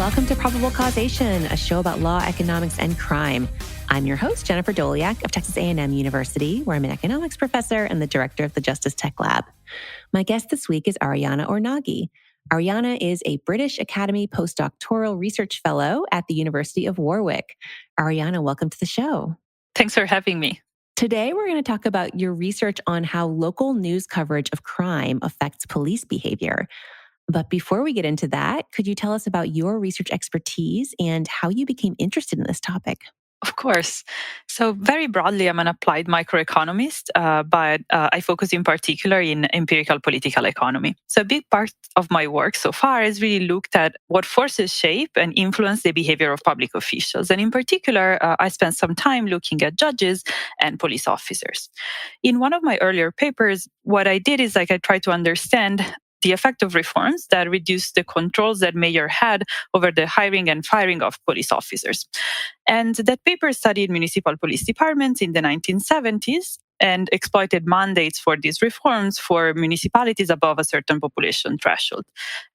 welcome to Probable Causation, a show about law, economics, and crime. I'm your host, Jennifer Doliak of Texas A&M University, where I'm an economics professor and the director of the Justice Tech Lab. My guest this week is Arianna Ornaghi. Arianna is a British Academy postdoctoral research fellow at the University of Warwick. Arianna, welcome to the show. Thanks for having me. Today, we're going to talk about your research on how local news coverage of crime affects police behavior. But before we get into that, could you tell us about your research expertise and how you became interested in this topic? Of course. So very broadly, I'm an applied microeconomist, but I focus in particular in empirical political economy. So a big part of my work so far has really looked at what forces shape and influence the behavior of public officials. And in particular, I spent some time looking at judges and police officers. In one of my earlier papers, what I did is I tried to understand the effect of reforms that reduced the controls that mayor had over the hiring and firing of police officers. And that paper studied municipal police departments in the 1970s and exploited mandates for these reforms for municipalities above a certain population threshold.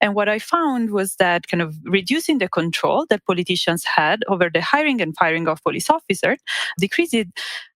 And what I found was that kind of reducing the control that politicians had over the hiring and firing of police officers decreased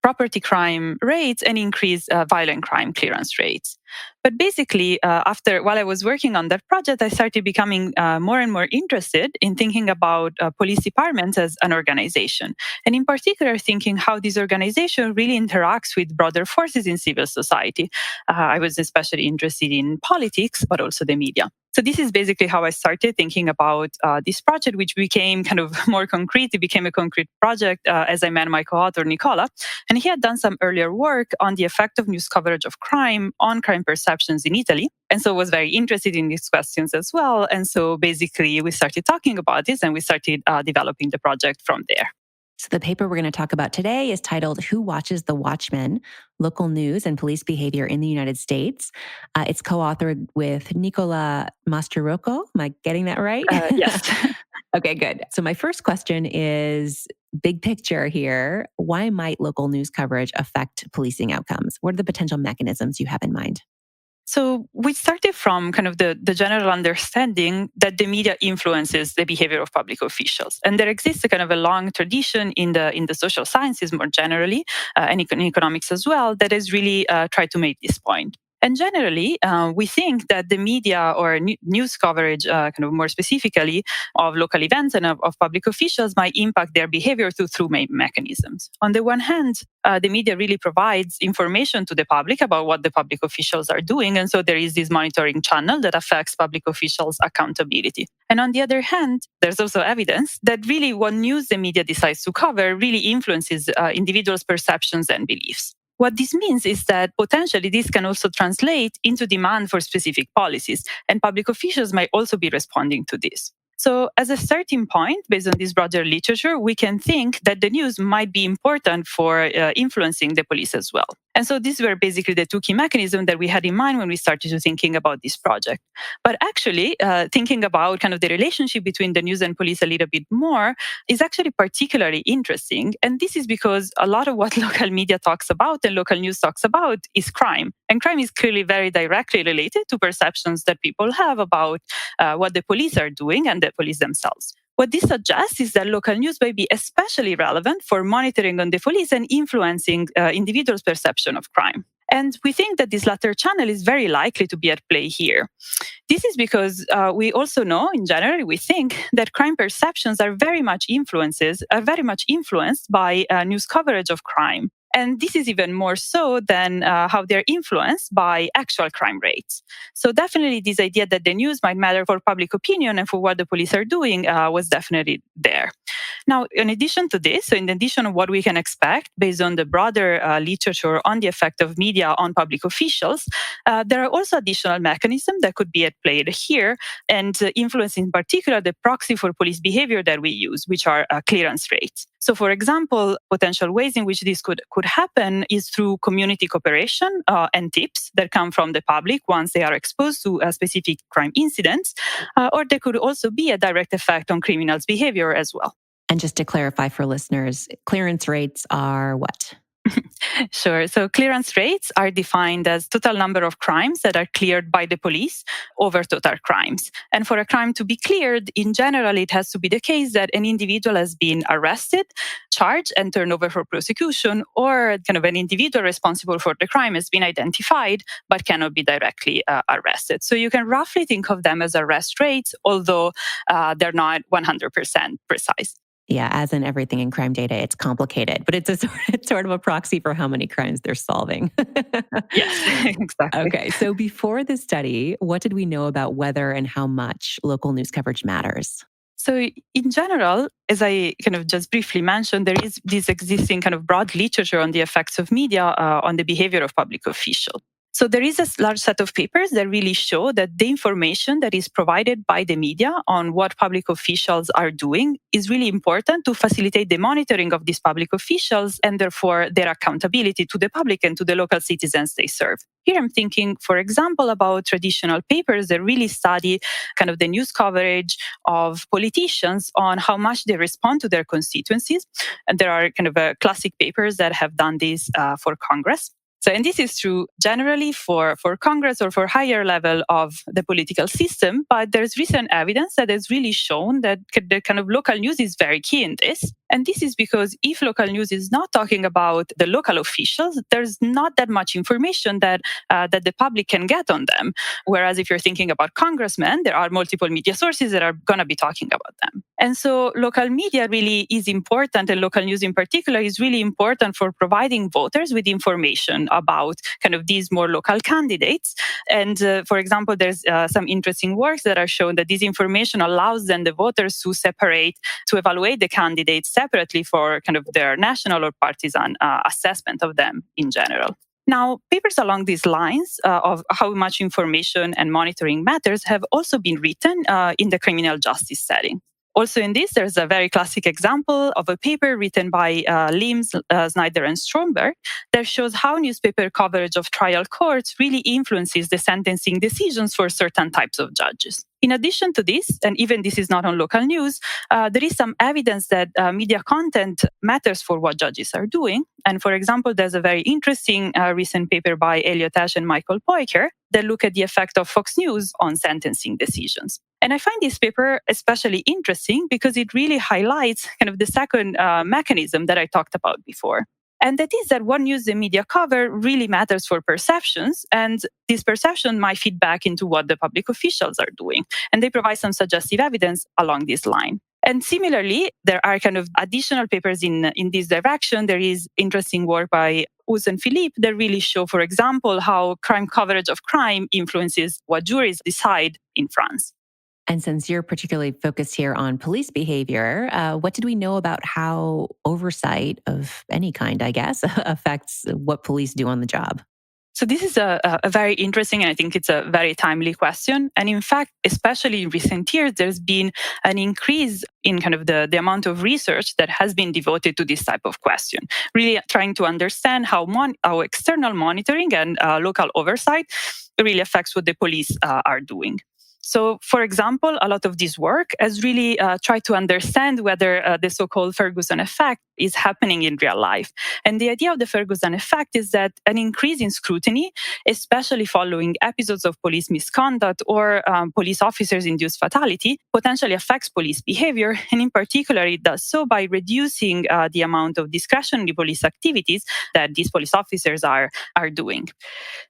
property crime rates and increased violent crime clearance rates. But basically, while I was working on that project, I started becoming more and more interested in thinking about police departments as an organization. And in particular, thinking how this organization really interacts with broader forces in civil society. I was especially interested in politics, but also the media. So this is basically how I started thinking about this project, which became kind of more concrete. It became a concrete project as I met my co-author, Nicola. And he had done some earlier work on the effect of news coverage of crime on crime perceptions in Italy. And so was very interested in these questions as well. And so basically we started talking about this and we started developing the project from there. So the paper we're going to talk about today is titled Who Watches the Watchmen? Local News and Police Behavior in the United States. It's co-authored with Nicola Mastrocco. Am I getting that right? Yes. Okay, good. So my first question is big picture here. Why might local news coverage affect policing outcomes? What are the potential mechanisms you have in mind? So we started from kind of the general understanding that the media influences the behavior of public officials. And there exists a kind of a long tradition in the social sciences more generally, and in economics as well, that has really tried to make this point. And generally, we think that the media or news coverage, kind of more specifically, of local events and of public officials might impact their behavior through two main mechanisms. On the one hand, the media really provides information to the public about what the public officials are doing. And so there is this monitoring channel that affects public officials' accountability. And on the other hand, there's also evidence that really what news the media decides to cover really influences individuals' perceptions and beliefs. What this means is that potentially this can also translate into demand for specific policies, and public officials might also be responding to this. So as a starting point, based on this broader literature, we can think that the news might be important for influencing the police as well. And so these were basically the two key mechanisms that we had in mind when we started to thinking about this project. But actually, thinking about kind of the relationship between the news and police a little bit more is actually particularly interesting. And this is because a lot of what local media talks about and local news talks about is crime. And crime is clearly very directly related to perceptions that people have about what the police are doing and the police themselves. What this suggests is that local news may be especially relevant for monitoring on the police and influencing individuals' perception of crime. And we think that this latter channel is very likely to be at play here. This is because we also know, in general, we think that crime perceptions are very much influenced by news coverage of crime. And this is even more so than how they're influenced by actual crime rates. So definitely this idea that the news might matter for public opinion and for what the police are doing was definitely there. Now, in addition to this, so in addition to what we can expect based on the broader literature on the effect of media on public officials, there are also additional mechanisms that could be at play here and influence in particular the proxy for police behavior that we use, which are clearance rates. So, for example, potential ways in which this could happen is through community cooperation and tips that come from the public once they are exposed to specific crime incidents, or there could also be a direct effect on criminals' behavior as well. And just to clarify for listeners, clearance rates are what? Sure. So clearance rates are defined as total number of crimes that are cleared by the police over total crimes. And for a crime to be cleared, in general, it has to be the case that an individual has been arrested, charged, and turned over for prosecution, or kind of an individual responsible for the crime has been identified but cannot be directly arrested. So you can roughly think of them as arrest rates, although they're not 100% precise. Yeah, as in everything in crime data, it's complicated, but it's sort of a proxy for how many crimes they're solving. Yes, exactly. Okay, so before this study, what did we know about whether and how much local news coverage matters? So, in general, as I kind of just briefly mentioned, there is this existing kind of broad literature on the effects of media on the behavior of public officials. So, there is a large set of papers that really show that the information that is provided by the media on what public officials are doing is really important to facilitate the monitoring of these public officials and therefore their accountability to the public and to the local citizens they serve. Here I'm thinking, for example, about traditional papers that really study kind of the news coverage of politicians on how much they respond to their constituencies. And there are kind of classic papers that have done this for Congress. So, and this is true generally for Congress or for higher level of the political system, but there's recent evidence that has really shown that the kind of local news is very key in this. And this is because if local news is not talking about the local officials, there's not that much information that the public can get on them. Whereas if you're thinking about congressmen, there are multiple media sources that are going to be talking about them. And so local media really is important, and local news in particular is really important for providing voters with information about kind of these more local candidates. And for example, there's some interesting works that are shown that this information allows then the voters to evaluate the candidates separately for kind of their national or partisan assessment of them in general. Now, papers along these lines of how much information and monitoring matters have also been written in the criminal justice setting. Also in this, there's a very classic example of a paper written by Lims, Snyder, and Stromberg that shows how newspaper coverage of trial courts really influences the sentencing decisions for certain types of judges. In addition to this, and even this is not on local news, there is some evidence that media content matters for what judges are doing. And for example, there's a very interesting recent paper by Elliot Ash and Michael Poiker that look at the effect of Fox News on sentencing decisions. And I find this paper especially interesting because it really highlights kind of the second mechanism that I talked about before. And that is that what news the media cover really matters for perceptions. And this perception might feed back into what the public officials are doing. And they provide some suggestive evidence along this line. And similarly, there are kind of additional papers in this direction. There is interesting work by Us and Philippe that really show, for example, how crime coverage of crime influences what juries decide in France. And since you're particularly focused here on police behavior, what did we know about how oversight of any kind, I guess, affects what police do on the job? So this is a very interesting, and I think it's a very timely question. And in fact, especially in recent years, there's been an increase in kind of the amount of research that has been devoted to this type of question, really trying to understand how external monitoring and local oversight really affects what the police are doing. So, for example, a lot of this work has really tried to understand whether the so-called Ferguson effect is happening in real life. And the idea of the Ferguson effect is that an increase in scrutiny, especially following episodes of police misconduct or police officers-induced fatality, potentially affects police behavior. And in particular, it does so by reducing the amount of discretionary police activities that these police officers are doing.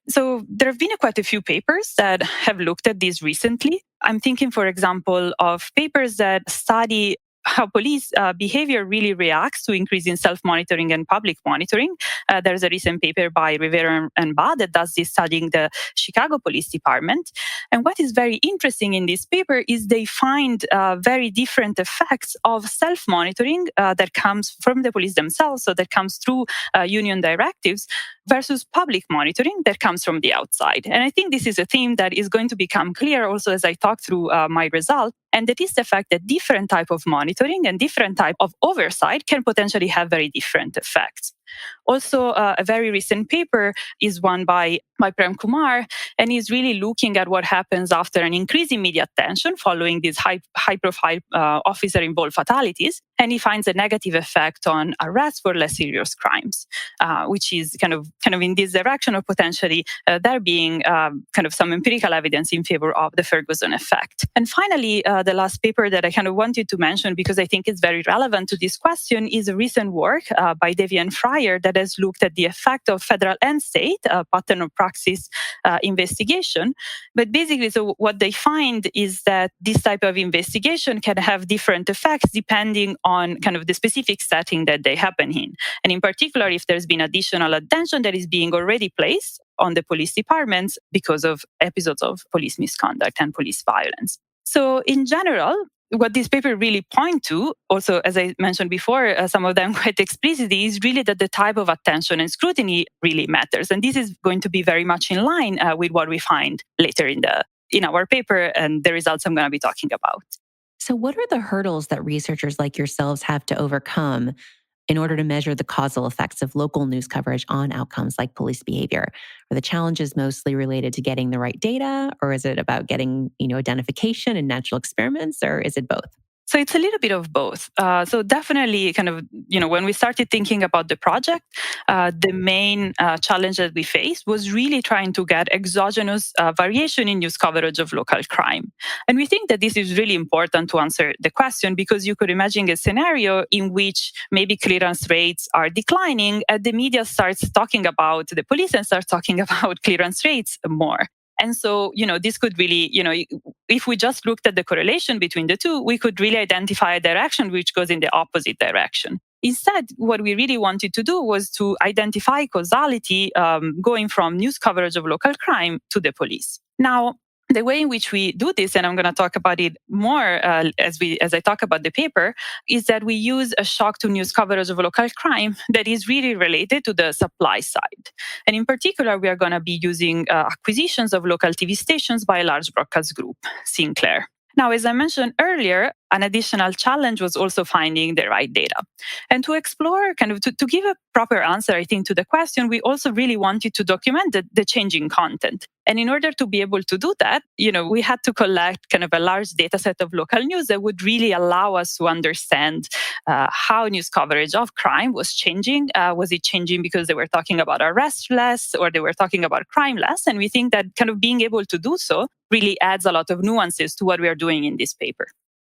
So there have been quite a few papers that have looked at this recently. I'm thinking, for example, of papers that study how police behavior really reacts to increase in self-monitoring and public monitoring. There's a recent paper by Rivera and Ba that does this studying the Chicago Police Department. And what is very interesting in this paper is they find very different effects of self-monitoring that comes from the police themselves, so that comes through union directives, versus public monitoring that comes from the outside. And I think this is a theme that is going to become clear also as I talk through my result. And that is the fact that different type of monitoring and different type of oversight can potentially have very different effects. Also, a very recent paper is one by Prem Kumar, and he's really looking at what happens after an increase in media attention following these high-profile officer-involved fatalities, and he finds a negative effect on arrests for less serious crimes, which is kind of in this direction of potentially there being kind of some empirical evidence in favor of the Ferguson effect. And finally, the last paper that I kind of wanted to mention, because I think it's very relevant to this question, is a recent work by Davy and Fryer that has looked at the effect of federal and state pattern of praxis investigation. But basically, so what they find is that this type of investigation can have different effects depending on kind of the specific setting that they happen in. And in particular, if there's been additional attention that is being already placed on the police departments because of episodes of police misconduct and police violence. So in general, what this paper really point to, also, as I mentioned before, some of them quite explicitly, is really that the type of attention and scrutiny really matters. And this is going to be very much in line with what we find later in our paper and the results I'm going to be talking about. So what are the hurdles that researchers like yourselves have to overcome in order to measure the causal effects of local news coverage on outcomes like police behavior? Are the challenges mostly related to getting the right data, or is it about getting, identification and natural experiments, or is it both? So it's a little bit of both. So definitely kind of, when we started thinking about the project, the main challenge that we faced was really trying to get exogenous variation in news coverage of local crime. And we think that this is really important to answer the question, because you could imagine a scenario in which maybe clearance rates are declining and the media starts talking about the police and starts talking about clearance rates more. And so, this could really, if we just looked at the correlation between the two, we could really identify a direction which goes in the opposite direction. Instead, what we really wanted to do was to identify causality going from news coverage of local crime to the police. Now, the way in which we do this, and I'm going to talk about it more as I talk about the paper, is that we use a shock to news coverage of local crime that is really related to the supply side. And in particular, we are going to be using acquisitions of local TV stations by a large broadcast group, Sinclair. Now, as I mentioned earlier, an additional challenge was also finding the right data. And to explore, kind of to give a proper answer, I think, to the question, we also really wanted to document the changing content. And in order to be able to do that, we had to collect kind of a large data set of local news that would really allow us to understand how news coverage of crime was changing. Was it changing because they were talking about arrest less, or they were talking about crime less? And we think that kind of being able to do so really adds a lot of nuances to what we are doing in this paper.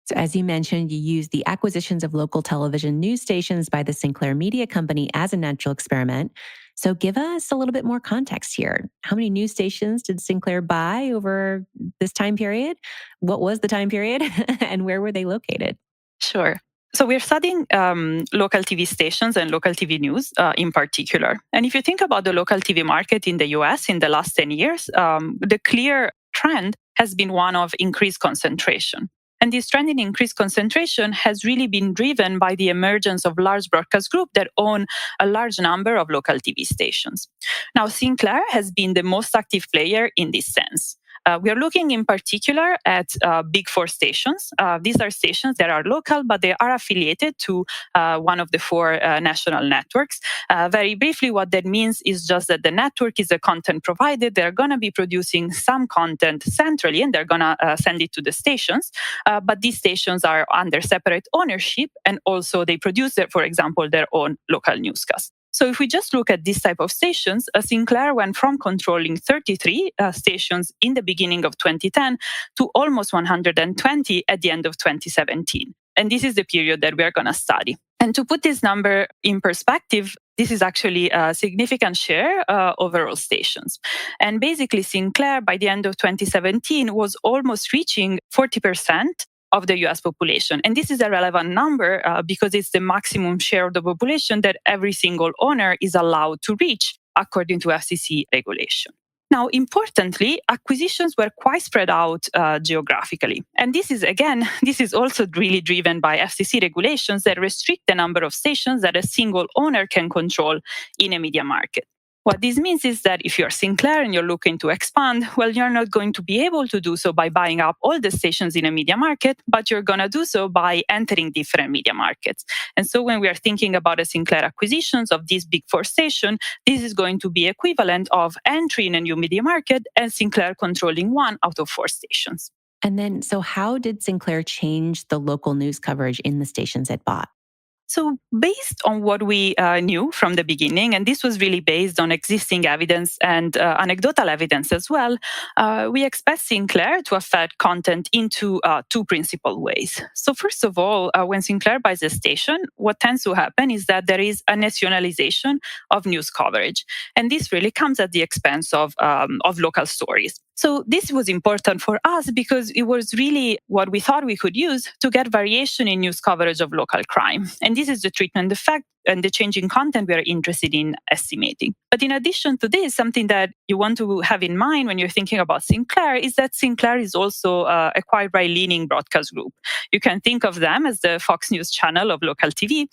So as you mentioned, you used the acquisitions of local television news stations by the Sinclair Media Company as a natural experiment. So give us a little bit more context here. How many news stations did Sinclair buy over this time period? What was the time period? And where were they located? Sure. So we're studying local TV stations and local TV news in particular. And if you think about the local TV market in the US in the last 10 years, the clear trend has been one of increased concentration. And this trend in increased concentration has really been driven by the emergence of large broadcast groups that own a large number of local TV stations. Now, Sinclair has been the most active player in this sense. We are looking in particular at Big Four stations. These are stations that are local, but they are affiliated to one of the four national networks. Very briefly, what that means is just that the network is a content provider. They're going to be producing some content centrally, and they're going to send it to the stations. But these stations are under separate ownership, and also they produce, for example, their own local newscasts. So if we just look at this type of stations, Sinclair went from controlling 33 stations in the beginning of 2010 to almost 120 at the end of 2017. And this is the period that we are going to study. And to put this number in perspective, this is actually a significant share overall stations. And basically, Sinclair, by the end of 2017, was almost reaching 40% of the US population. And this is a relevant number because it's the maximum share of the population that every single owner is allowed to reach according to FCC regulation. Now, importantly, acquisitions were quite spread out geographically. And this is also really driven by FCC regulations that restrict the number of stations that a single owner can control in a media market. What this means is that if you're Sinclair and you're looking to expand, well, you're not going to be able to do so by buying up all the stations in a media market, but you're going to do so by entering different media markets. And so when we are thinking about a Sinclair acquisitions of these big four stations, this is going to be equivalent of entering a new media market and Sinclair controlling one out of four stations. And then, so how did Sinclair change the local news coverage in the stations it bought? So, based on what we knew from the beginning, and this was really based on existing evidence and anecdotal evidence as well, we expect Sinclair to affect content into two principal ways. So, first of all, when Sinclair buys a station, what tends to happen is that there is a nationalization of news coverage. And this really comes at the expense of local stories. So this was important for us because it was really what we thought we could use to get variation in news coverage of local crime. And this is the treatment effect and the changing content we are interested in estimating. But in addition to this, something that you want to have in mind when you're thinking about Sinclair is that Sinclair is also a quite right-leaning broadcast group. You can think of them as the Fox News channel of local TV.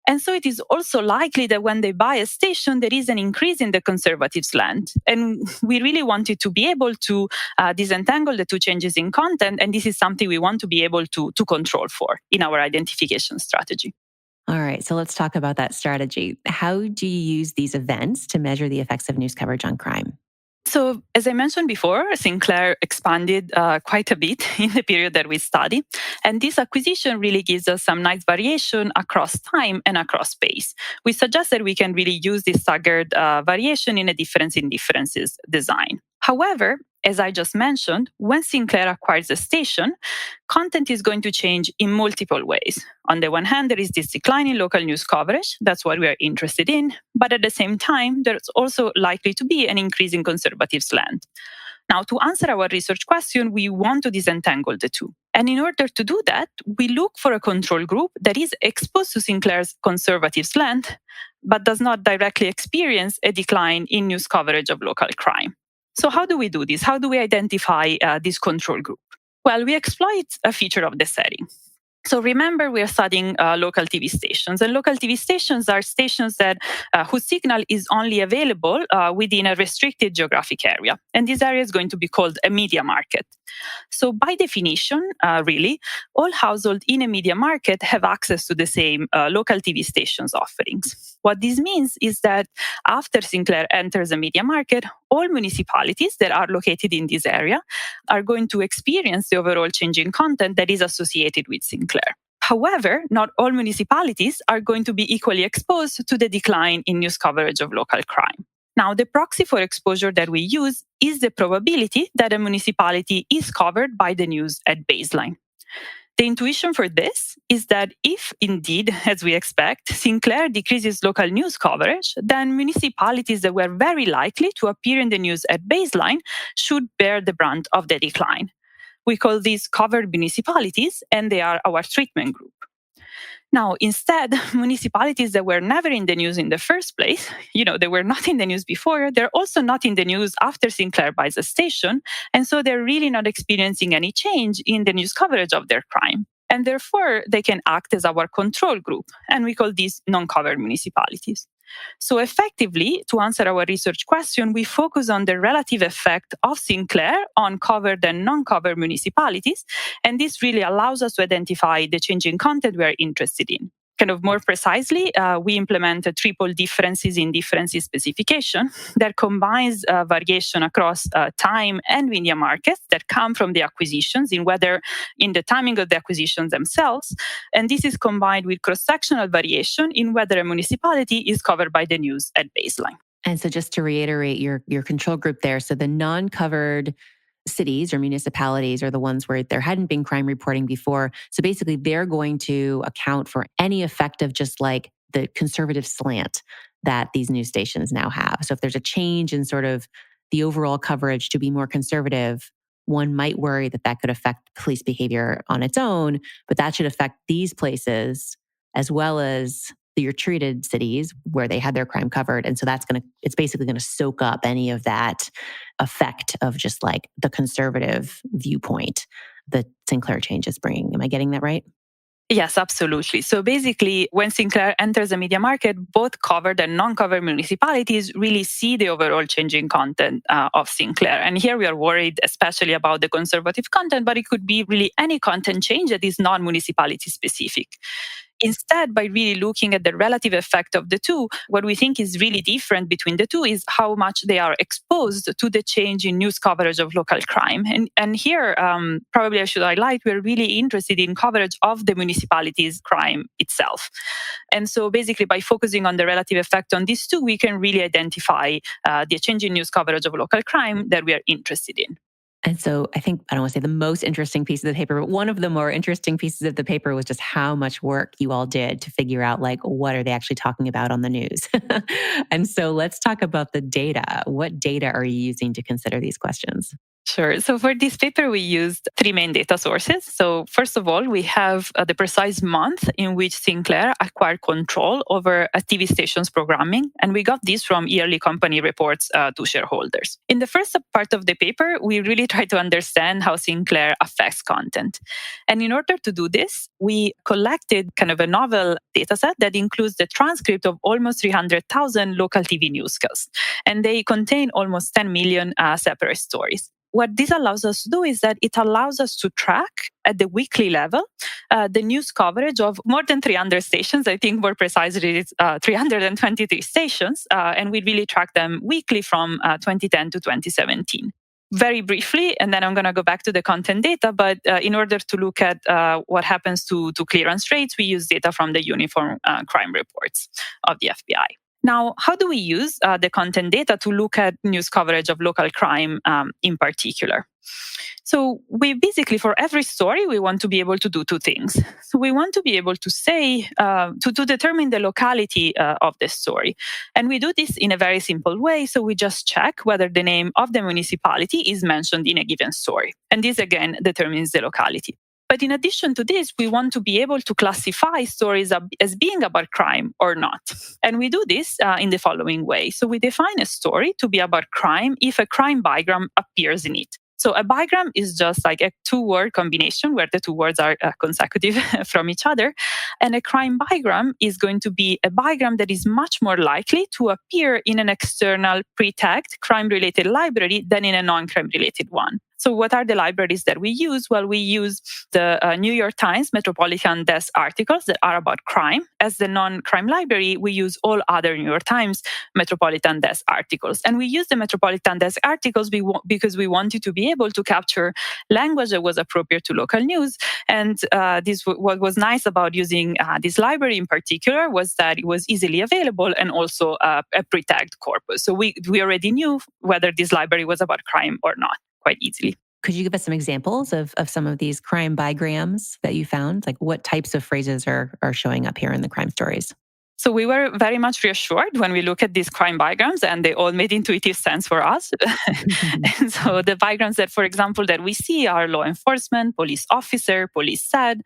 And so it is also likely that when they buy a station, there is an increase in the conservative slant. And we really wanted to be able to disentangle the two changes in content. And this is something we want to be able to control for in our identification strategy. All right, so let's talk about that strategy. How do you use these events to measure the effects of news coverage on crime? So, as I mentioned before, Sinclair expanded quite a bit in the period that we study. And this acquisition really gives us some nice variation across time and across space. We suggest that we can really use this staggered variation in a difference in differences design. However, as I just mentioned, when Sinclair acquires a station, content is going to change in multiple ways. On the one hand, there is this decline in local news coverage. That's what we are interested in. But at the same time, there's also likely to be an increase in conservative slant. Now, to answer our research question, we want to disentangle the two. And in order to do that, we look for a control group that is exposed to Sinclair's conservative slant, but does not directly experience a decline in news coverage of local crime. So how do we do this? How do we identify this control group? Well, we exploit a feature of the setting. So remember, we are studying local TV stations, and local TV stations are stations that whose signal is only available within a restricted geographic area, and this area is going to be called a media market. So by definition, really, all households in a media market have access to the same local TV stations offerings. What this means is that after Sinclair enters a media market, all municipalities that are located in this area are going to experience the overall change in content that is associated with Sinclair. However, not all municipalities are going to be equally exposed to the decline in news coverage of local crime. Now, the proxy for exposure that we use is the probability that a municipality is covered by the news at baseline. The intuition for this is that if indeed, as we expect, Sinclair decreases local news coverage, then municipalities that were very likely to appear in the news at baseline should bear the brunt of the decline. We call these covered municipalities, and they are our treatment group. Now, instead, municipalities that were never in the news in the first place, they were not in the news before, they're also not in the news after Sinclair buys a station, and so they're really not experiencing any change in the news coverage of their crime. And therefore, they can act as our control group, and we call these non-covered municipalities. So effectively, to answer our research question, we focus on the relative effect of Sinclair on covered and non-covered municipalities, and this really allows us to identify the changing content we are interested in. Kind of more precisely, we implement a triple differences in differences specification that combines variation across time and media markets that come from the acquisitions, in whether in the timing of the acquisitions themselves, and this is combined with cross-sectional variation in whether a municipality is covered by the news at baseline. And so just to reiterate your control group there, so the non-covered cities or municipalities are the ones where there hadn't been crime reporting before. So basically, they're going to account for any effect of just like the conservative slant that these news stations now have. So if there's a change in sort of the overall coverage to be more conservative, one might worry that that could affect police behavior on its own, but that should affect these places as well as your treated cities where they had their crime covered. And so it's basically going to soak up any of that effect of just like the conservative viewpoint that Sinclair change is bringing. Am I getting that right? Yes, absolutely. So basically, when Sinclair enters the media market, both covered and non-covered municipalities really see the overall changing content of Sinclair. And here we are worried especially about the conservative content, but it could be really any content change that is non-municipality specific. Instead, by really looking at the relative effect of the two, what we think is really different between the two is how much they are exposed to the change in news coverage of local crime. And here, probably I should highlight, we're really interested in coverage of the municipality's crime itself. And so basically, by focusing on the relative effect on these two, we can really identify the change in news coverage of local crime that we are interested in. And so I think, I don't want to say the most interesting piece of the paper, but one of the more interesting pieces of the paper was just how much work you all did to figure out, like, what are they actually talking about on the news? And so let's talk about the data. What data are you using to consider these questions? Sure. So for this paper, we used three main data sources. So first of all, we have the precise month in which Sinclair acquired control over a TV station's programming, and we got this from yearly company reports to shareholders. In the first part of the paper, we really try to understand how Sinclair affects content. And in order to do this, we collected kind of a novel data set that includes the transcript of almost 300,000 local TV newscasts, and they contain almost 10 million separate stories. What this allows us to do is that it allows us to track at the weekly level the news coverage of more than 300 stations. I think more precisely, it's 323 stations, and we really track them weekly from 2010 to 2017. Very briefly, and then I'm going to go back to the content data, but in order to look at what happens to clearance rates, we use data from the uniform crime reports of the FBI. Now, how do we use the content data to look at news coverage of local crime in particular? So we basically, for every story, we want to be able to do two things. So we want to be able to say, to determine the locality of the story. And we do this in a very simple way. So we just check whether the name of the municipality is mentioned in a given story. And this, again, determines the locality. But in addition to this, we want to be able to classify stories as being about crime or not. And we do this in the following way. So we define a story to be about crime if a crime bigram appears in it. So a bigram is just like a two-word combination where the two words are consecutive from each other. And a crime bigram is going to be a bigram that is much more likely to appear in an external pre-tagged crime-related library than in a non-crime related one. So what are the libraries that we use? Well, we use the New York Times Metropolitan Desk articles that are about crime. As the non-crime library, we use all other New York Times Metropolitan Desk articles. And we use the Metropolitan Desk articles because we wanted to be able to capture language that was appropriate to local news. And what was nice about using this library in particular was that it was easily available and also a pre-tagged corpus. So we already knew whether this library was about crime or not quite easily. Could you give us some examples of some of these crime bigrams that you found? Like, what types of phrases are showing up here in the crime stories? So we were very much reassured when we look at these crime bigrams, and they all made intuitive sense for us. And so the bigrams that, for example, that we see are law enforcement, police officer, police said,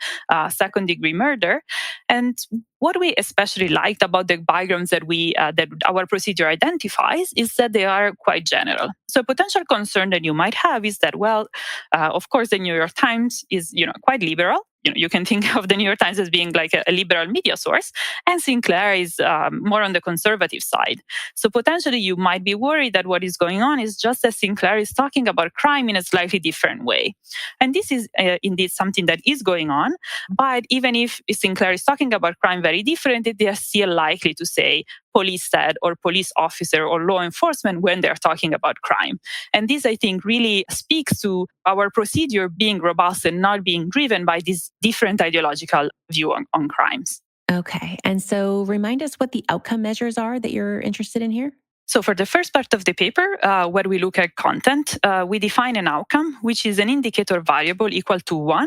second-degree murder. And what we especially liked about the bigrams that that our procedure identifies is that they are quite general. So a potential concern that you might have is that, well, of course, the New York Times is quite liberal. You can think of the New York Times as being like a liberal media source, and Sinclair is more on the conservative side. So potentially you might be worried that what is going on is just that Sinclair is talking about crime in a slightly different way. And this is indeed something that is going on. But even if Sinclair is talking about crime very different, they are still likely to say police said or police officer or law enforcement when they're talking about crime. And this, I think, really speaks to our procedure being robust and not being driven by this different ideological view on crimes. Okay. And so remind us what the outcome measures are that you're interested in here. So for the first part of the paper, where we look at content, we define an outcome, which is an indicator variable equal to 1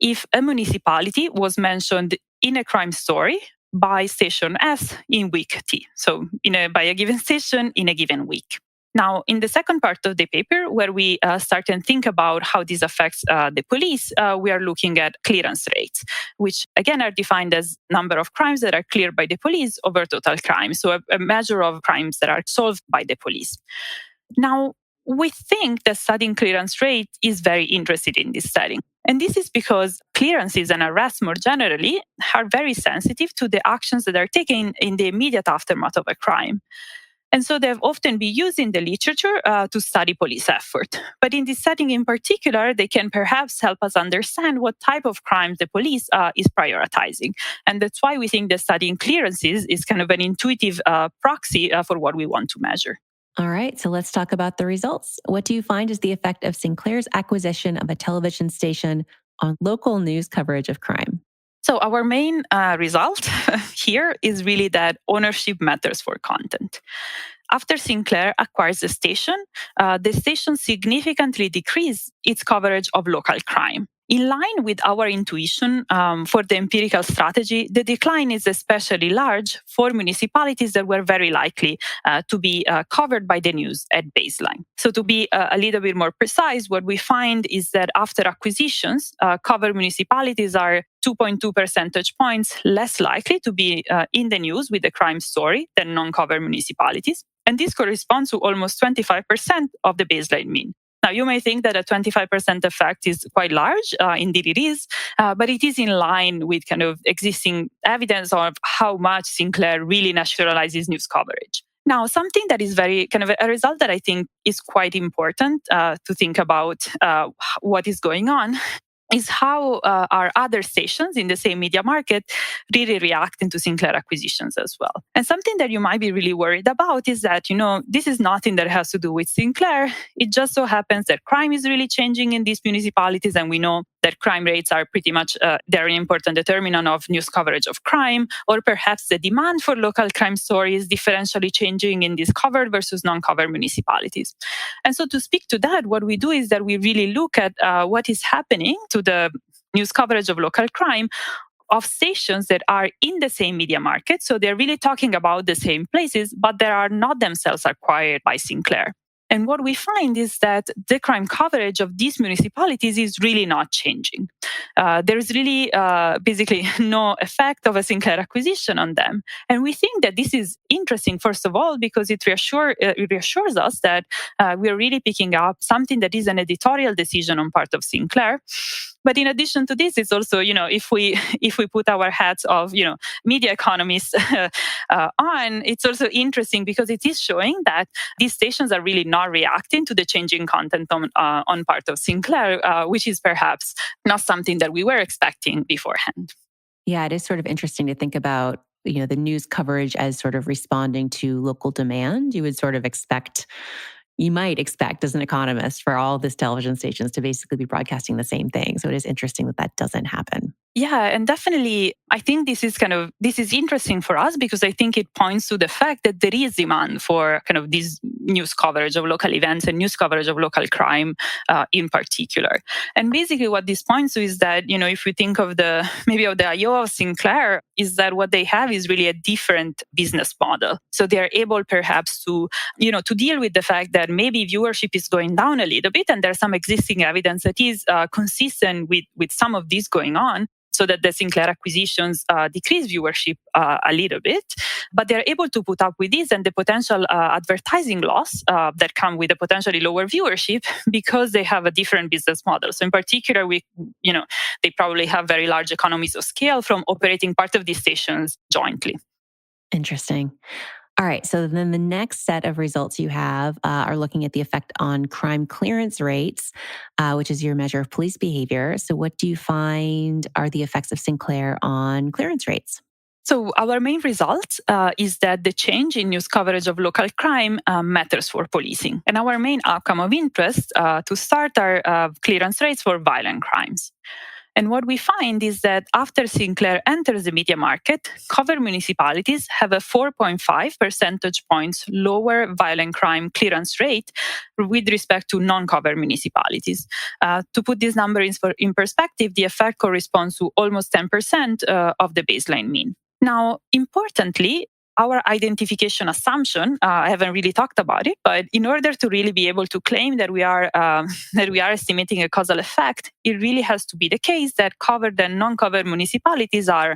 if a municipality was mentioned in a crime story by station S in week T. So by a given station in a given week. Now, in the second part of the paper, where we start and think about how this affects the police, we are looking at clearance rates, which again are defined as number of crimes that are cleared by the police over total crimes. So a measure of crimes that are solved by the police. Now, we think that studying clearance rate is very interested in this setting. And this is because clearances and arrests more generally are very sensitive to the actions that are taken in the immediate aftermath of a crime. And so they've often been used in the literature to study police effort. But in this setting in particular, they can perhaps help us understand what type of crimes the police is prioritizing. And that's why we think that studying clearances is kind of an intuitive proxy for what we want to measure. All right, so let's talk about the results. What do you find is the effect of Sinclair's acquisition of a television station on local news coverage of crime? So, our main result here is really that ownership matters for content. After Sinclair acquires the station significantly decreased its coverage of local crime. In line with our intuition for the empirical strategy, the decline is especially large for municipalities that were very likely to be covered by the news at baseline. So, to be a little bit more precise, what we find is that after acquisitions, covered municipalities are 2.2 percentage points less likely to be in the news with a crime story than non covered municipalities. And this corresponds to almost 25% of the baseline mean. Now, you may think that a 25% effect is quite large. Indeed, it is. But it is in line with kind of existing evidence of how much Sinclair really nationalizes news coverage. Now, something that is very kind of a result that I think is quite important to think about what is going on is how our other stations in the same media market really reacting to Sinclair acquisitions as well. And something that you might be really worried about is that, this is nothing that has to do with Sinclair. It just so happens that crime is really changing in these municipalities, and we know that crime rates are pretty much they're an important determinant of news coverage of crime, or perhaps the demand for local crime stories differentially changing in these covered versus non-covered municipalities. And so to speak to that, what we do is that we really look at what is happening to the news coverage of local crime of stations that are in the same media market. So they're really talking about the same places, but they are not themselves acquired by Sinclair. And what we find is that the crime coverage of these municipalities is really not changing. There's really basically no effect of a Sinclair acquisition on them. And we think that this is interesting, first of all, because it reassures us that we're really picking up something that is an editorial decision on part of Sinclair. But in addition to this, it's also, if we put our hats of, media economists on, it's also interesting because it is showing that these stations are really not reacting to the changing content on part of Sinclair, which is perhaps not something that we were expecting beforehand. Yeah, it is sort of interesting to think about, the news coverage as sort of responding to local demand. You might expect as an economist for all these television stations to basically be broadcasting the same thing. So it is interesting that that doesn't happen. Yeah, and definitely, I think this is interesting for us because I think it points to the fact that there is demand for kind of this news coverage of local events and news coverage of local crime in particular. And basically, what this points to is that if we think of the IO of Sinclair, is that what they have is really a different business model. So they are able perhaps to deal with the fact that maybe viewership is going down a little bit, and there's some existing evidence that is consistent with some of this going on, so that the Sinclair acquisitions decrease viewership a little bit. But they're able to put up with this and the potential advertising loss that come with a potentially lower viewership because they have a different business model. So in particular, they probably have very large economies of scale from operating part of these stations jointly. Interesting. All right. So then the next set of results you have are looking at the effect on crime clearance rates, which is your measure of police behavior. So what do you find are the effects of Sinclair on clearance rates? So our main result is that the change in news coverage of local crime matters for policing. And our main outcome of interest to start are clearance rates for violent crimes. And what we find is that after Sinclair enters the media market, covered municipalities have a 4.5 percentage points lower violent crime clearance rate with respect to non-covered municipalities. To put these numbers in perspective, the effect corresponds to almost 10% of the baseline mean. Now, importantly, our identification assumption, I haven't really talked about it, but in order to really be able to claim that we are that we are estimating a causal effect, it really has to be the case that covered and non-covered municipalities are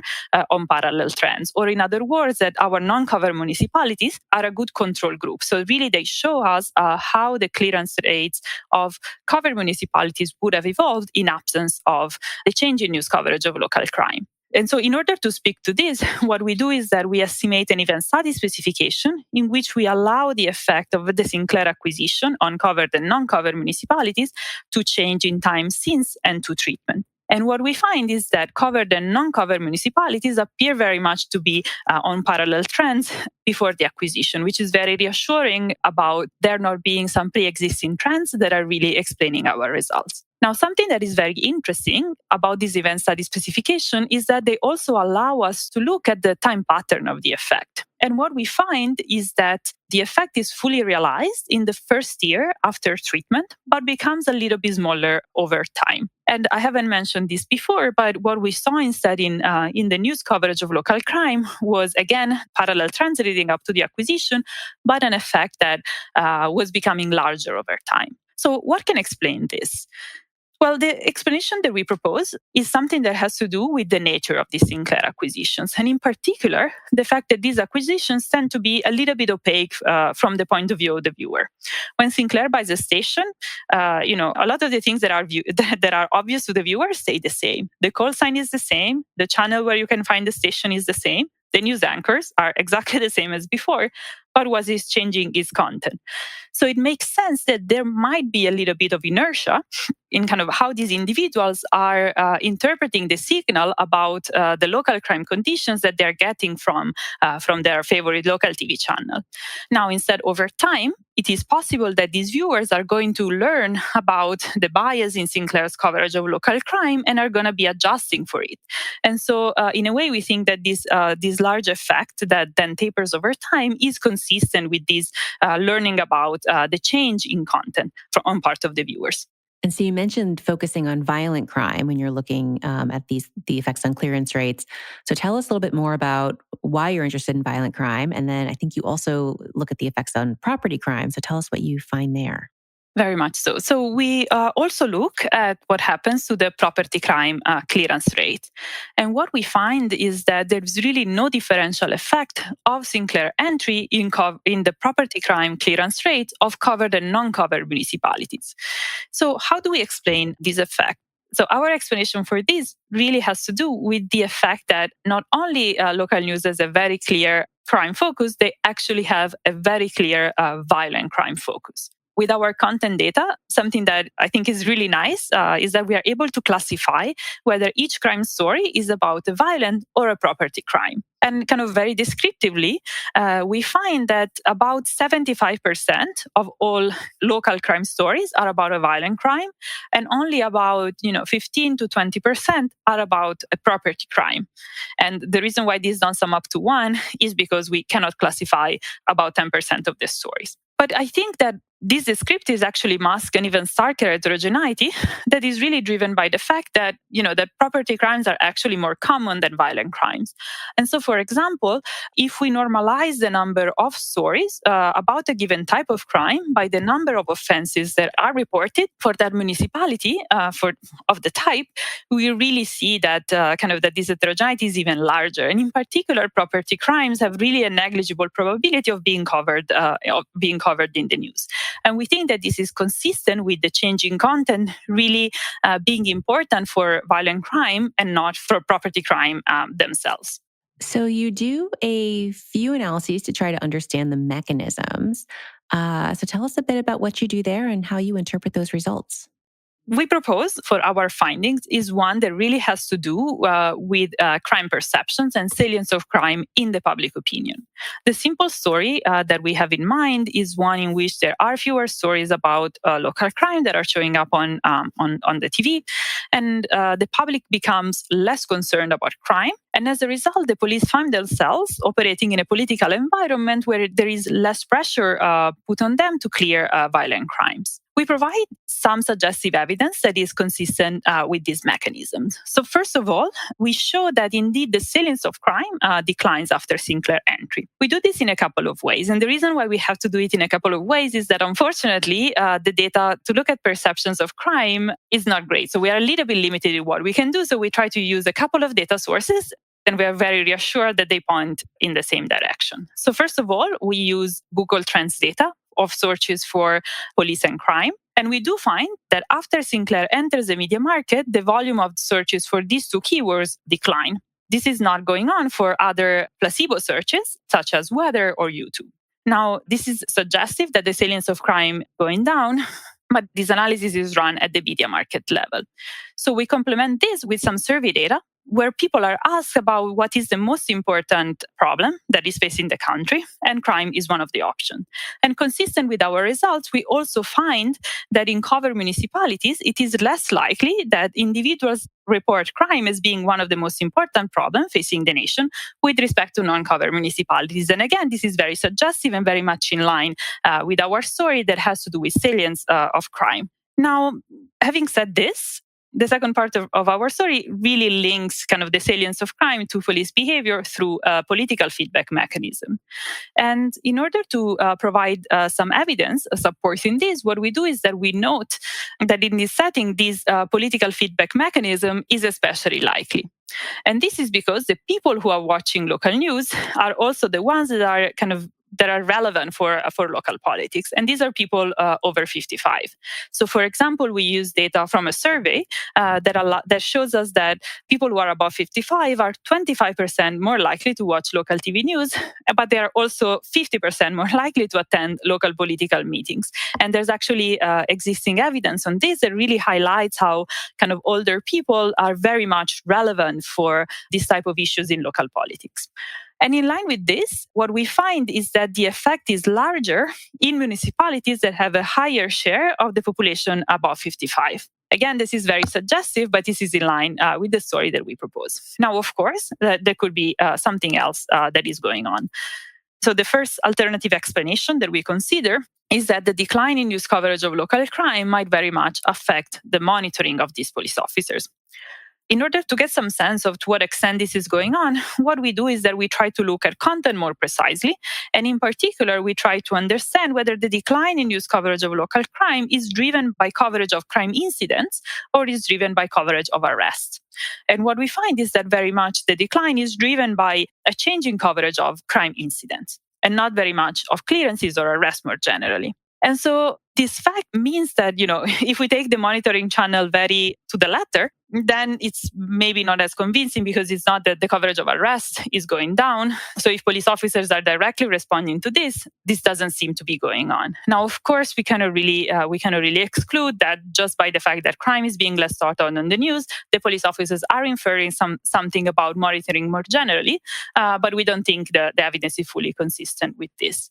on parallel trends, or in other words, that our non-covered municipalities are a good control group. So really, they show us how the clearance rates of covered municipalities would have evolved in absence of the change in news coverage of local crime. And so in order to speak to this, what we do is that we estimate an event study specification in which we allow the effect of the Sinclair acquisition on covered and non-covered municipalities to change in time since and to treatment. And what we find is that covered and non-covered municipalities appear very much to be on parallel trends before the acquisition, which is very reassuring about there not being some pre-existing trends that are really explaining our results. Now, something that is very interesting about this event study specification is that they also allow us to look at the time pattern of the effect. And what we find is that the effect is fully realized in the first year after treatment, but becomes a little bit smaller over time. And I haven't mentioned this before, but what we saw instead in the news coverage of local crime was, again, parallel trends leading up to the acquisition, but an effect that was becoming larger over time. So what can explain this? Well, the explanation that we propose is something that has to do with the nature of these Sinclair acquisitions. And in particular, the fact that these acquisitions tend to be a little bit opaque from the point of view of the viewer. When Sinclair buys a station, a lot of the things that are obvious to the viewer stay the same. The call sign is the same. The channel where you can find the station is the same. The news anchors are exactly the same as before, but what is changing is content. So it makes sense that there might be a little bit of inertia in kind of how these individuals are interpreting the signal about the local crime conditions that they're getting from their favorite local TV channel. Now, instead, over time, it is possible that these viewers are going to learn about the bias in Sinclair's coverage of local crime and are going to be adjusting for it. And so, in a way, we think that this large effect that then tapers over time is consistent with this learning about the change in content on part of the viewers. And so you mentioned focusing on violent crime when you're looking at the effects on clearance rates. So tell us a little bit more about why you're interested in violent crime. And then I think you also look at the effects on property crime. So tell us what you find there. Very much so. So we also look at what happens to the property crime clearance rate. And what we find is that there's really no differential effect of Sinclair entry in the property crime clearance rate of covered and non-covered municipalities. So how do we explain this effect? So our explanation for this really has to do with the effect that not only local news has a very clear crime focus, they actually have a very clear violent crime focus. With our content data, something that I think is really nice is that we are able to classify whether each crime story is about a violent or a property crime. And kind of very descriptively, we find that about 75% of all local crime stories are about a violent crime, and only about 15 to 20% are about a property crime. And the reason why these don't sum up to one is because we cannot classify about 10% of the stories. But I think that these descriptives actually mask an even starker heterogeneity that is really driven by the fact that, that property crimes are actually more common than violent crimes. And so, for example, if we normalize the number of stories about a given type of crime by the number of offenses that are reported for that municipality of the type, we really see that that this heterogeneity is even larger. And in particular, property crimes have really a negligible probability of being covered in the news. And we think that this is consistent with the changing content really being important for violent crime and not for property crime themselves. So you do a few analyses to try to understand the mechanisms. So tell us a bit about what you do there and how you interpret those results. We propose for our findings is one that really has to do with crime perceptions and salience of crime in the public opinion. The simple story that we have in mind is one in which there are fewer stories about local crime that are showing up on the TV, and the public becomes less concerned about crime. And as a result, the police find themselves operating in a political environment where there is less pressure put on them to clear violent crimes. we provide some suggestive evidence that is consistent with these mechanisms. So first of all, we show that indeed the salience of crime declines after Sinclair entry. We do this in a couple of ways. And the reason why we have to do it in a couple of ways is that unfortunately, the data to look at perceptions of crime is not great. So we are a little bit limited in what we can do. So we try to use a couple of data sources, and we are very reassured that they point in the same direction. So first of all, we use Google Trends data of searches for police and crime. And we do find that after Sinclair enters the media market, the volume of searches for these two keywords decline. This is not going on for other placebo searches, such as weather or YouTube. Now, this is suggestive that the salience of crime going down, but this analysis is run at the media market level. So we complement this with some survey data where people are asked about what is the most important problem that is facing the country, and crime is one of the options. And consistent with our results, we also find that in covered municipalities, it is less likely that individuals report crime as being one of the most important problems facing the nation with respect to non-covered municipalities. And again, this is very suggestive and very much in line with our story that has to do with salience of crime. Now, having said this, the second part of our story really links kind of the salience of crime to police behavior through a political feedback mechanism. And in order to provide some evidence supporting this, what we do is that we note that in this setting, this political feedback mechanism is especially likely. And this is because the people who are watching local news are also the ones that are relevant for local politics. And these are people over 55. So, for example, we use data from a survey that shows us that people who are above 55 are 25% more likely to watch local TV news, but they are also 50% more likely to attend local political meetings. And there's actually existing evidence on this that really highlights how kind of older people are very much relevant for this type of issues in local politics. And in line with this, what we find is that the effect is larger in municipalities that have a higher share of the population above 55. Again, this is very suggestive, but this is in line with the story that we propose. Now, of course, there could be something else that is going on. So the first alternative explanation that we consider is that the decline in news coverage of local crime might very much affect the monitoring of these police officers. In order to get some sense of to what extent this is going on, what we do is that we try to look at content more precisely. And in particular, we try to understand whether the decline in news coverage of local crime is driven by coverage of crime incidents or is driven by coverage of arrests. And what we find is that very much the decline is driven by a change in coverage of crime incidents and not very much of clearances or arrests more generally. And so this fact means that, if we take the monitoring channel very to the letter, then it's maybe not as convincing because it's not that the coverage of arrest is going down. So if police officers are directly responding to this doesn't seem to be going on. Now, of course, we cannot really exclude that just by the fact that crime is being less talked on the news, the police officers are inferring something about monitoring more generally, but we don't think the evidence is fully consistent with this.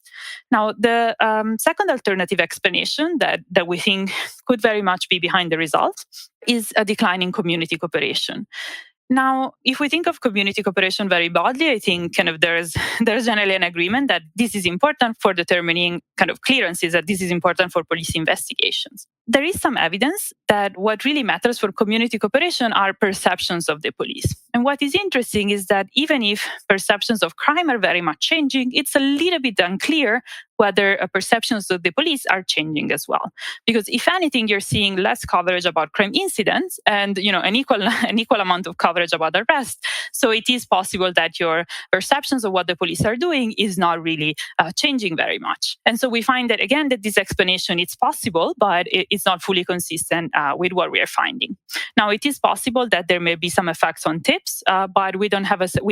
Now, the second alternative explanation that we think could very much be behind the result is a decline in community cooperation. Now, if we think of community cooperation very broadly, I think there's generally an agreement that this is important for determining clearances, that this is important for police investigations. There is some evidence that what really matters for community cooperation are perceptions of the police. And what is interesting is that even if perceptions of crime are very much changing, it's a little bit unclear whether perceptions of the police are changing as well. Because if anything, you're seeing less coverage about crime incidents and an equal amount of coverage about arrests. So it is possible that your perceptions of what the police are doing is not really changing very much. And so we find that, again, that this explanation is possible, but it's not fully consistent with what we are finding. Now, it is possible that there may be some effects on tips, but we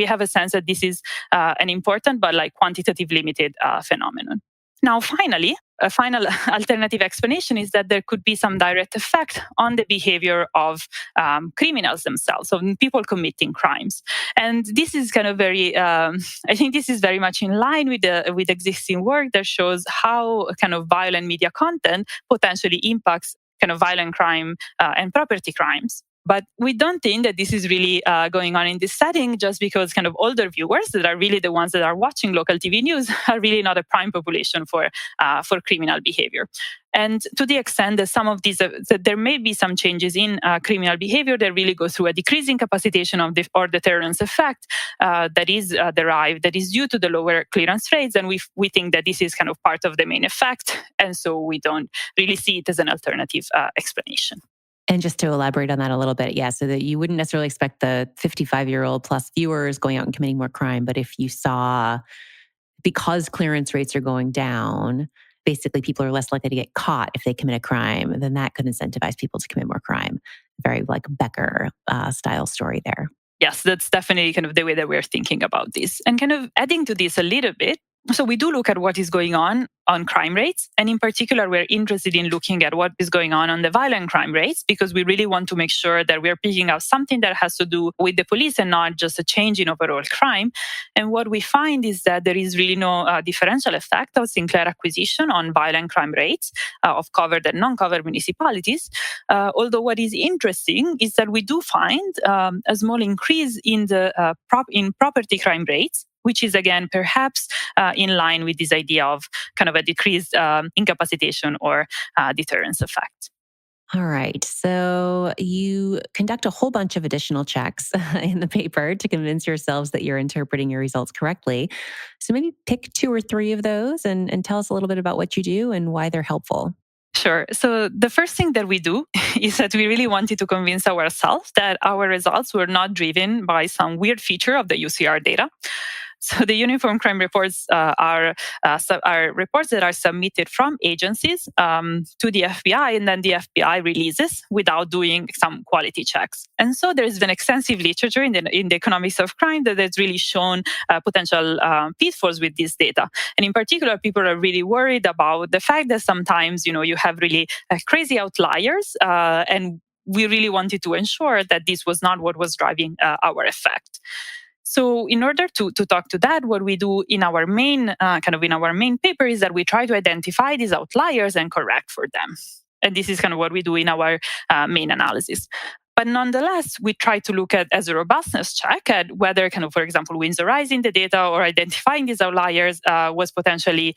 have a sense that this is an important but quantitative limited phenomenon. Now, finally, a final alternative explanation is that there could be some direct effect on the behavior of criminals themselves, of people committing crimes. And this is I think this is very much in line with existing work that shows how violent media content potentially impacts violent crime and property crimes. But we don't think that this is really going on in this setting, just because kind of older viewers that are really the ones that are watching local TV news are really not a prime population for criminal behavior. And to the extent that some of these, that there may be some changes in criminal behavior that really go through a decreasing capacitation of or deterrence effect that is derived, that is due to the lower clearance rates, and we think that this is kind of part of the main effect, and so we don't really see it as an alternative explanation. And just to elaborate on that a little bit, yeah, so that you wouldn't necessarily expect the 55-year-old plus viewers going out and committing more crime, but if you saw, because clearance rates are going down, basically people are less likely to get caught if they commit a crime, then that could incentivize people to commit more crime. Very like Becker style story there. Yes, that's definitely kind of the way that we're thinking about this. And kind of adding to this a little bit, so we do look at what is going on crime rates. And in particular, we're interested in looking at what is going on the violent crime rates, because we really want to make sure that we're picking out something that has to do with the police and not just a change in overall crime. And what we find is that there is really no differential effect of Sinclair acquisition on violent crime rates of covered and non-covered municipalities. Although what is interesting is that we do find a small increase in the in property crime rates, which is again perhaps in line with this idea of kind of a decreased incapacitation or deterrence effect. All right. So you conduct a whole bunch of additional checks in the paper to convince yourselves that you're interpreting your results correctly. So maybe pick two or three of those and tell us a little bit about what you do and why they're helpful. Sure. So the first thing that we do is that we really wanted to convince ourselves that our results were not driven by some weird feature of the UCR data. So the uniform crime reports are reports that are submitted from agencies to the FBI, and then the FBI releases without doing some quality checks. And so there has been extensive literature in the economics of crime that has really shown potential pitfalls with this data. And in particular, people are really worried about the fact that sometimes, you have really crazy outliers, and we really wanted to ensure that this was not what was driving our effect. So in order to talk to that, what we do in our main paper is that we try to identify these outliers and correct for them. And this is kind of what we do in our main analysis. But nonetheless, we try to look at as a robustness check at whether kind of, for example, winsorizing the data or identifying these outliers was potentially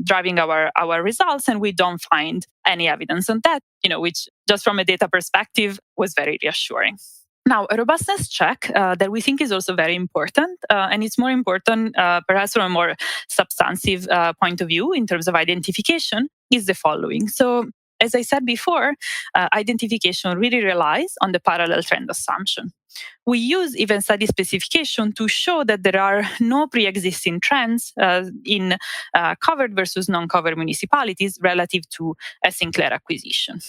driving our results. And we don't find any evidence on that, which just from a data perspective was very reassuring. Now, a robustness check that we think is also very important, and it's more important perhaps from a more substantive point of view in terms of identification, is the following. So, as I said before, identification really relies on the parallel trend assumption. We use event study specification to show that there are no pre-existing trends in covered versus non-covered municipalities relative to a Sinclair acquisition.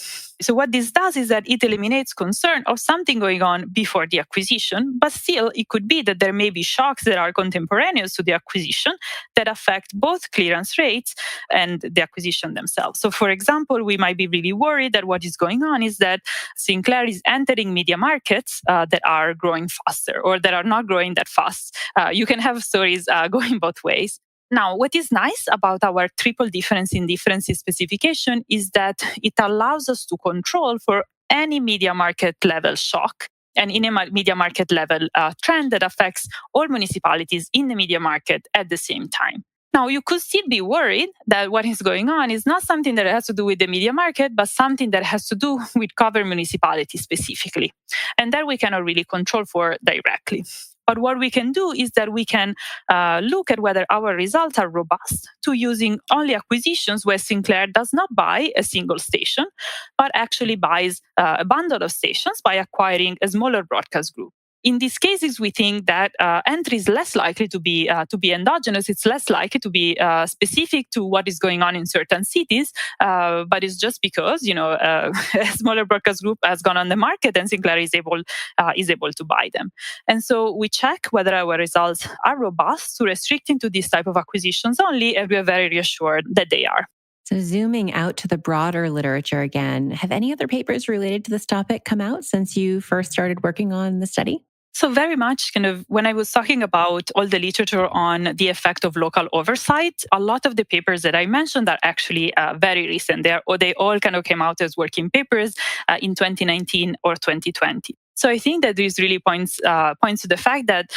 So what this does is that it eliminates concern of something going on before the acquisition, but still it could be that there may be shocks that are contemporaneous to the acquisition that affect both clearance rates and the acquisition themselves. So for example, we might be really worried that what is going on is that Sinclair is entering media markets that are growing faster or that are not growing that fast. You can have stories going both ways. Now, what is nice about our triple difference in differences specification is that it allows us to control for any media market level shock and in a media market level trend that affects all municipalities in the media market at the same time. Now, you could still be worried that what is going on is not something that has to do with the media market, but something that has to do with covered municipalities specifically. And that we cannot really control for directly. But what we can do is that we can look at whether our results are robust to using only acquisitions where Sinclair does not buy a single station, but actually buys a bundle of stations by acquiring a smaller broadcast group. In these cases, we think that entry is less likely to be endogenous. It's less likely to be specific to what is going on in certain cities, but it's just because a smaller broadcast group has gone on the market and Sinclair is able to buy them. And so we check whether our results are robust to restricting to this type of acquisitions only, and we are very reassured that they are. So zooming out to the broader literature again, have any other papers related to this topic come out since you first started working on the study? So very much kind of when I was talking about all the literature on the effect of local oversight, a lot of the papers that I mentioned are actually very recent. They all kind of came out as working papers in 2019 or 2020. So I think that this really points to the fact that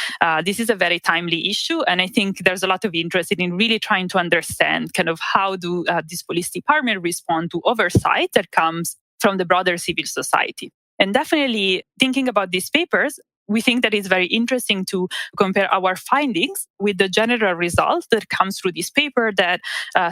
this is a very timely issue, and I think there's a lot of interest in really trying to understand kind of how do this police department respond to oversight that comes from the broader civil society. And definitely thinking about these papers, we think that it's very interesting to compare our findings with the general result that comes through this paper that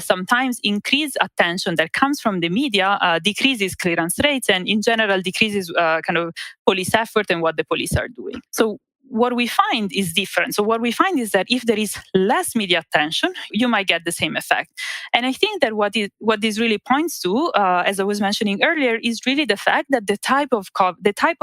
sometimes increased attention that comes from the media decreases clearance rates and in general decreases kind of police effort and what the police are doing. So what we find is different. So what we find is that if there is less media attention, you might get the same effect. And I think that what this really points to, as I was mentioning earlier, is really the fact that the type of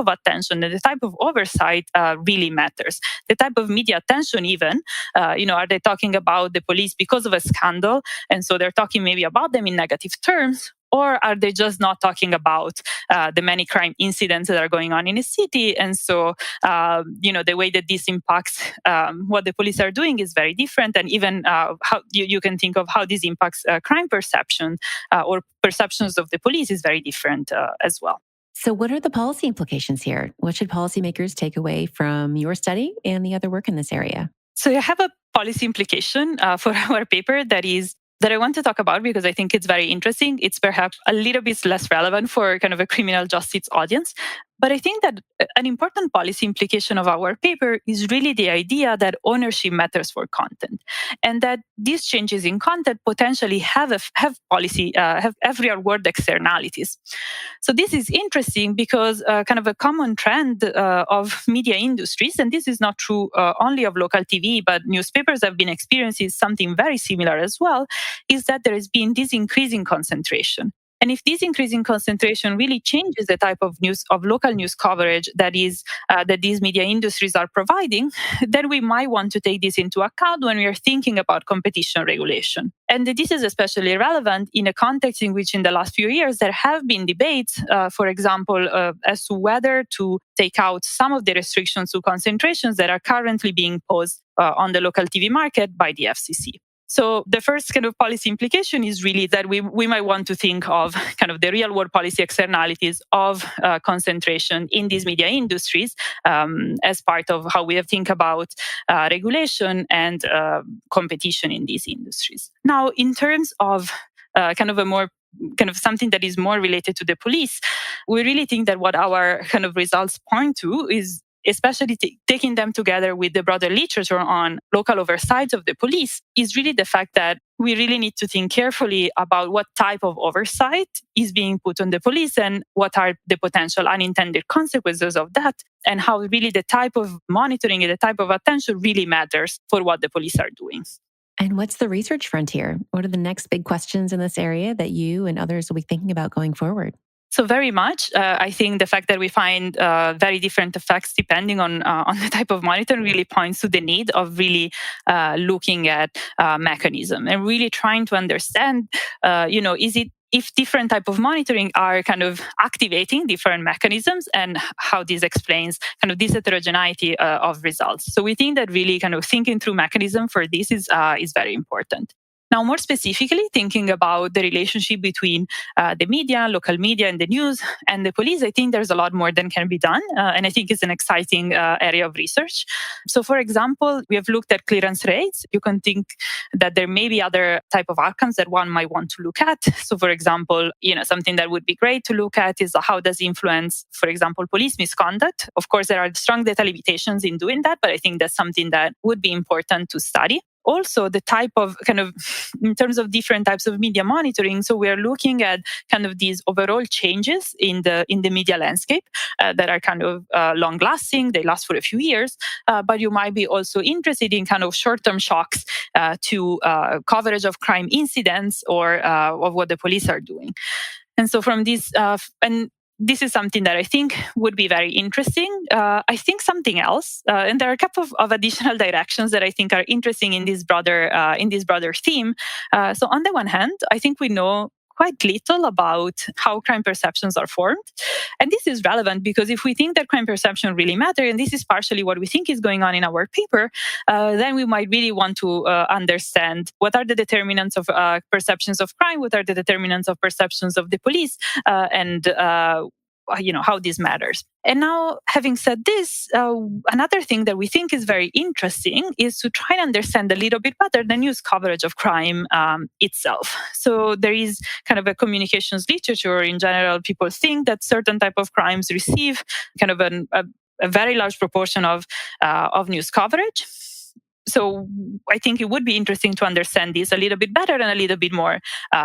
attention and the type of oversight really matters. The type of media attention, even, are they talking about the police because of a scandal, and so they're talking maybe about them in negative terms? Or are they just not talking about the many crime incidents that are going on in a city? And so, the way that this impacts what the police are doing is very different. And even how you can think of how this impacts crime perception or perceptions of the police is very different as well. So, what are the policy implications here? What should policymakers take away from your study and the other work in this area? So, I have a policy implication for our paper that I want to talk about because I think it's very interesting. It's perhaps a little bit less relevant for kind of a criminal justice audience. But I think that an important policy implication of our paper is really the idea that ownership matters for content, and that these changes in content potentially have real-world externalities. So this is interesting because kind of a common trend of media industries, and this is not true only of local TV, but newspapers have been experiencing something very similar as well, is that there has been this increasing concentration. And if this increasing concentration really changes the type of local news coverage that these media industries are providing, then we might want to take this into account when we are thinking about competition regulation. And this is especially relevant in a context in which in the last few years there have been debates, for example, as to whether to take out some of the restrictions to concentrations that are currently being posed on the local TV market by the FCC. So the first kind of policy implication is really that we might want to think of kind of the real world policy externalities of concentration in these media industries as part of how we think about regulation and competition in these industries. Now, in terms of kind of something that is more related to the police, we really think that what our kind of results point to is especially taking them together with the broader literature on local oversight of the police, is really the fact that we really need to think carefully about what type of oversight is being put on the police and what are the potential unintended consequences of that, and how really the type of monitoring and the type of attention really matters for what the police are doing. And what's the research frontier? What are the next big questions in this area that you and others will be thinking about going forward? So very much, I think the fact that we find very different effects depending on the type of monitoring really points to the need of really looking at mechanism and really trying to understand, is it if different type of monitoring are kind of activating different mechanisms and how this explains kind of this heterogeneity of results. So we think that really kind of thinking through mechanism for this is very important. Now, more specifically, thinking about the relationship between the media, local media, and the news and the police, I think there's a lot more that can be done. And I think it's an exciting area of research. So, for example, we have looked at clearance rates. You can think that there may be other type of outcomes that one might want to look at. So, for example, something that would be great to look at is how does influence, for example, police misconduct. Of course, there are strong data limitations in doing that, but I think that's something that would be important to study. Also, the type of kind of, in terms of different types of media monitoring, so we are looking at kind of these overall changes in the media landscape that are kind of long lasting. They last for a few years, but you might be also interested in kind of short-term shocks to coverage of crime incidents or of what the police are doing. And so from this, and this is something that I think would be very interesting. I think something else, and there are a couple of additional directions that I think are interesting in this broader theme. So on the one hand, I think we know quite little about how crime perceptions are formed. And this is relevant because if we think that crime perception really matter, and this is partially what we think is going on in our paper, then we might really want to understand what are the determinants of perceptions of crime, what are the determinants of perceptions of the police, and how this matters. And now, having said this, another thing that we think is very interesting is to try and understand a little bit better the news coverage of crime itself. So there is kind of a communications literature. In general, people think that certain type of crimes receive kind of a very large proportion of news coverage. So I think it would be interesting to understand this a little bit better and a little bit more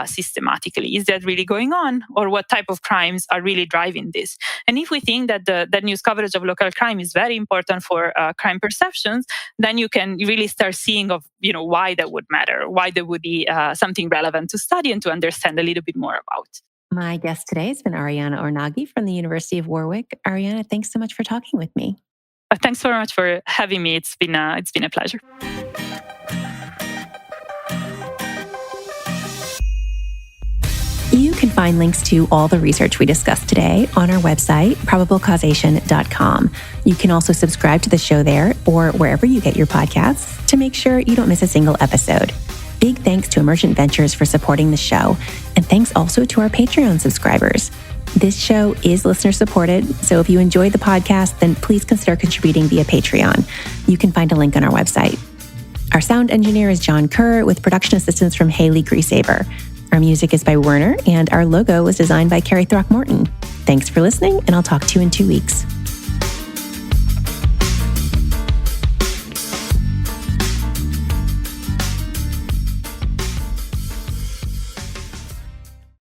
systematically. Is that really going on, or what type of crimes are really driving this? And if we think that that news coverage of local crime is very important for crime perceptions, then you can really start seeing of why that would matter, why there would be something relevant to study and to understand a little bit more about. My guest today has been Arianna Ornaghi from the University of Warwick. Arianna, thanks so much for talking with me. Thanks very much for having me. It's been a pleasure. You can find links to all the research we discussed today on our website, probablecausation.com. You can also subscribe to the show there or wherever you get your podcasts to make sure you don't miss a single episode. Big thanks to Emergent Ventures for supporting the show, and thanks also to our Patreon subscribers. This show is listener supported, so if you enjoyed the podcast, then please consider contributing via Patreon. You can find a link on our website. Our sound engineer is John Kerr, with production assistance from Haley Griesaber. Our music is by Werner, and our logo was designed by Carrie Throckmorton. Thanks for listening, and I'll talk to you in 2 weeks.